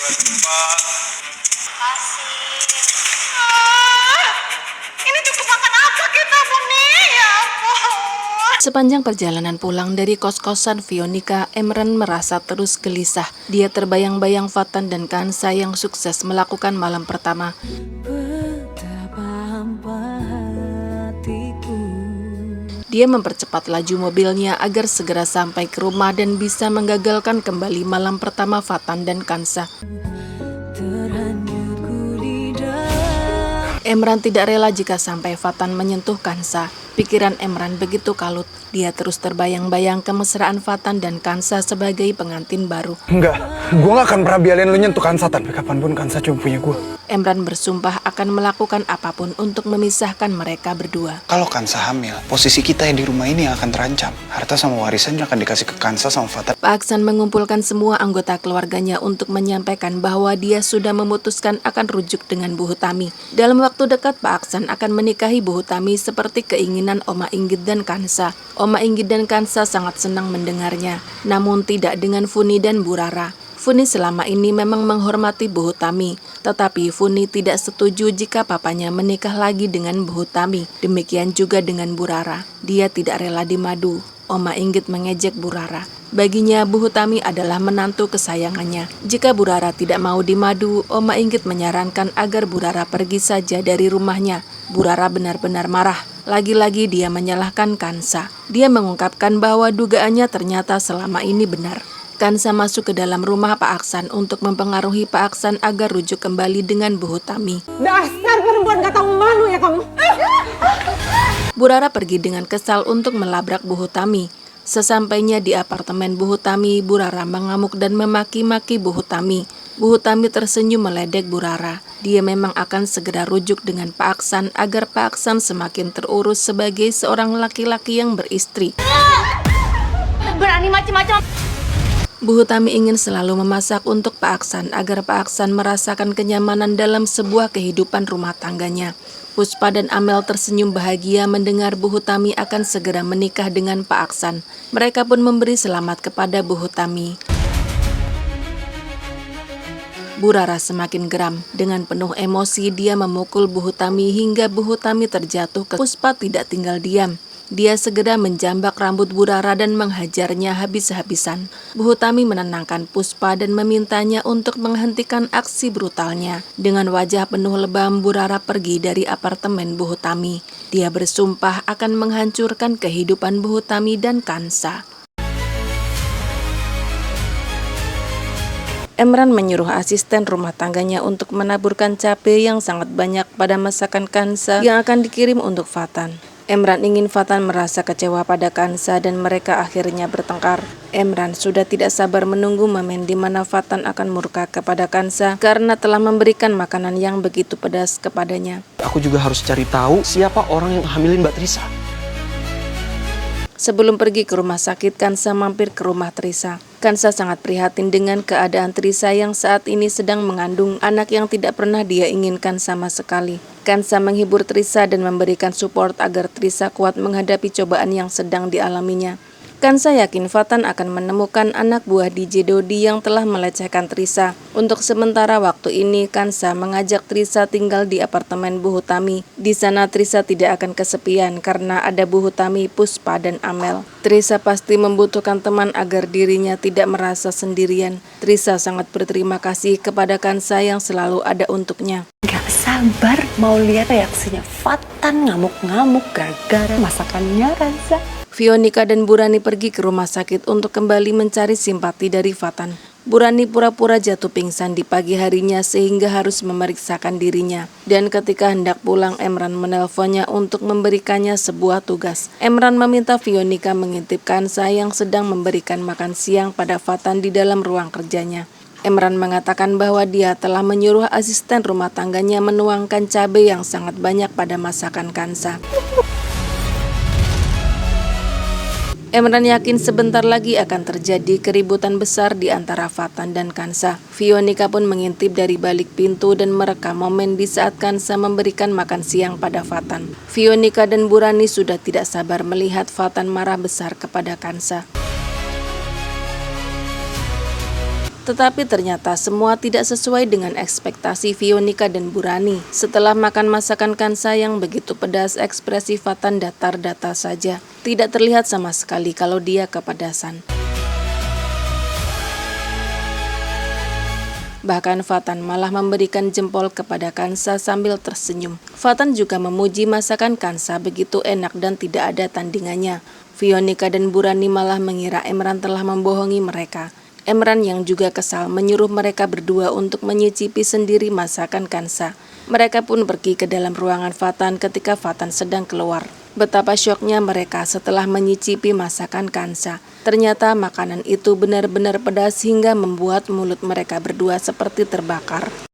Ini cukup makan apa kita, Buni? Ya ampun. Sepanjang perjalanan pulang dari kos-kosan Fionika, Emran merasa terus gelisah. Dia terbayang-bayang Fatan dan Kansa yang sukses melakukan malam pertama. Dia mempercepat laju mobilnya agar segera sampai ke rumah dan bisa menggagalkan kembali malam pertama Fatan dan Kansa. Emran tidak rela jika sampai Fatan menyentuh Kansa. Pikiran Emran begitu kalut. Dia terus terbayang-bayang kemesraan Fatan dan Kansa sebagai pengantin baru. Enggak, gue gak akan pernah biarin lu nyentuh Kansa, tapi kapanpun Kansa cuma punya gue. Emran bersumpah akan melakukan apapun untuk memisahkan mereka berdua. Kalau Kansa hamil, posisi kita yang di rumah ini akan terancam. Harta sama warisannya akan dikasih ke Kansa sama Fatan. Pak Aksan mengumpulkan semua anggota keluarganya untuk menyampaikan bahwa dia sudah memutuskan akan rujuk dengan Bu Hutami. Dalam waktu dekat Pak Aksan akan menikahi Bu Hutami seperti keinginan Oma Inggit dan Kansa. Oma Inggit dan Kansa sangat senang mendengarnya, namun tidak dengan Funi dan Bu Rara. Funi selama ini memang menghormati Bu Hutami, tetapi Funi tidak setuju jika papanya menikah lagi dengan Bu Hutami. Demikian juga dengan Bu Rara. Dia tidak rela dimadu. Oma Inggit mengejek Bu Rara. Baginya Bu Hutami adalah menantu kesayangannya. Jika Bu Rara tidak mau dimadu, Oma Inggit menyarankan agar Bu Rara pergi saja dari rumahnya. Bu Rara benar-benar marah. Lagi-lagi dia menyalahkan Kansa. Dia mengungkapkan bahwa dugaannya ternyata selama ini benar. Kansa masuk ke dalam rumah Pak Aksan untuk mempengaruhi Pak Aksan agar rujuk kembali dengan Bu Hutami. Dasar perempuan gak tahu malu ya kamu. Bu Rara pergi dengan kesal untuk melabrak Bu Hutami. Sesampainya di apartemen Bu Hutami, Bu Rara mengamuk dan memaki-maki Bu Hutami. Bu Hutami tersenyum meledek Bu Rara. Dia memang akan segera rujuk dengan Pak Aksan agar Pak Aksan semakin terurus sebagai seorang laki-laki yang beristri. Berani macam-macam. Bu Hutami ingin selalu memasak untuk Pak Aksan agar Pak Aksan merasakan kenyamanan dalam sebuah kehidupan rumah tangganya. Puspa dan Amel tersenyum bahagia mendengar Bu Hutami akan segera menikah dengan Pak Aksan. Mereka pun memberi selamat kepada Bu Hutami. Bu Rara semakin geram. Dengan penuh emosi dia memukul Bu Hutami hingga Bu Hutami terjatuh ke Puspa tidak tinggal diam. Dia segera menjambak rambut Bu Rara dan menghajarnya habis-habisan. Bu Hutami menenangkan Puspa dan memintanya untuk menghentikan aksi brutalnya. Dengan wajah penuh lebam, Bu Rara pergi dari apartemen Bu Hutami. Dia bersumpah akan menghancurkan kehidupan Bu Hutami dan Kansa. Emran menyuruh asisten rumah tangganya untuk menaburkan cabai yang sangat banyak pada masakan Kansa yang akan dikirim untuk Fatan. Emran ingin Fatan merasa kecewa pada Kansa dan mereka akhirnya bertengkar. Emran sudah tidak sabar menunggu momen di mana Fatan akan murka kepada Kansa karena telah memberikan makanan yang begitu pedas kepadanya. Aku juga harus cari tahu siapa orang yang hamilin Mbak Trisa. Sebelum pergi ke rumah sakit, Kansa mampir ke rumah Trisa. Kansa sangat prihatin dengan keadaan Trisa yang saat ini sedang mengandung anak yang tidak pernah dia inginkan sama sekali. Kansa menghibur Trisa dan memberikan support agar Trisa kuat menghadapi cobaan yang sedang dialaminya. Kansa yakin Fatan akan menemukan anak buah DJ Dodi yang telah melecehkan Trisa. Untuk sementara waktu ini, Kansa mengajak Trisa tinggal di apartemen Bu Hutami. Di sana Trisa tidak akan kesepian karena ada Bu Hutami, Puspa, dan Amel. Trisa pasti membutuhkan teman agar dirinya tidak merasa sendirian. Trisa sangat berterima kasih kepada Kansa yang selalu ada untuknya. Gak sabar mau lihat reaksinya Fatan ngamuk-ngamuk gara-gara masakannya Kansa. Fionika dan Burani pergi ke rumah sakit untuk kembali mencari simpati dari Fatan. Burani pura-pura jatuh pingsan di pagi harinya sehingga harus memeriksakan dirinya. Dan ketika hendak pulang, Emran menelponnya untuk memberikannya sebuah tugas. Emran meminta Fionika mengintip Kansa yang sedang memberikan makan siang pada Fatan di dalam ruang kerjanya. Emran mengatakan bahwa dia telah menyuruh asisten rumah tangganya menuangkan cabai yang sangat banyak pada masakan Kansa. Emran yakin sebentar lagi akan terjadi keributan besar di antara Fatan dan Kansa. Fionika pun mengintip dari balik pintu dan merekam momen di saat Kansa memberikan makan siang pada Fatan. Fionika dan Burani sudah tidak sabar melihat Fatan marah besar kepada Kansa. Tetapi ternyata semua tidak sesuai dengan ekspektasi Veronica dan Burani. Setelah makan masakan Kansa yang begitu pedas, ekspresi Fatan datar-datar saja. Tidak terlihat sama sekali kalau dia kepedasan. Bahkan Fatan malah memberikan jempol kepada Kansa sambil tersenyum. Fatan juga memuji masakan Kansa begitu enak dan tidak ada tandingannya. Veronica dan Burani malah mengira Emran telah membohongi mereka. Emran yang juga kesal menyuruh mereka berdua untuk menyicipi sendiri masakan Kansa. Mereka pun pergi ke dalam ruangan Fatan ketika Fatan sedang keluar. Betapa syoknya mereka setelah menyicipi masakan Kansa. Ternyata makanan itu benar-benar pedas hingga membuat mulut mereka berdua seperti terbakar.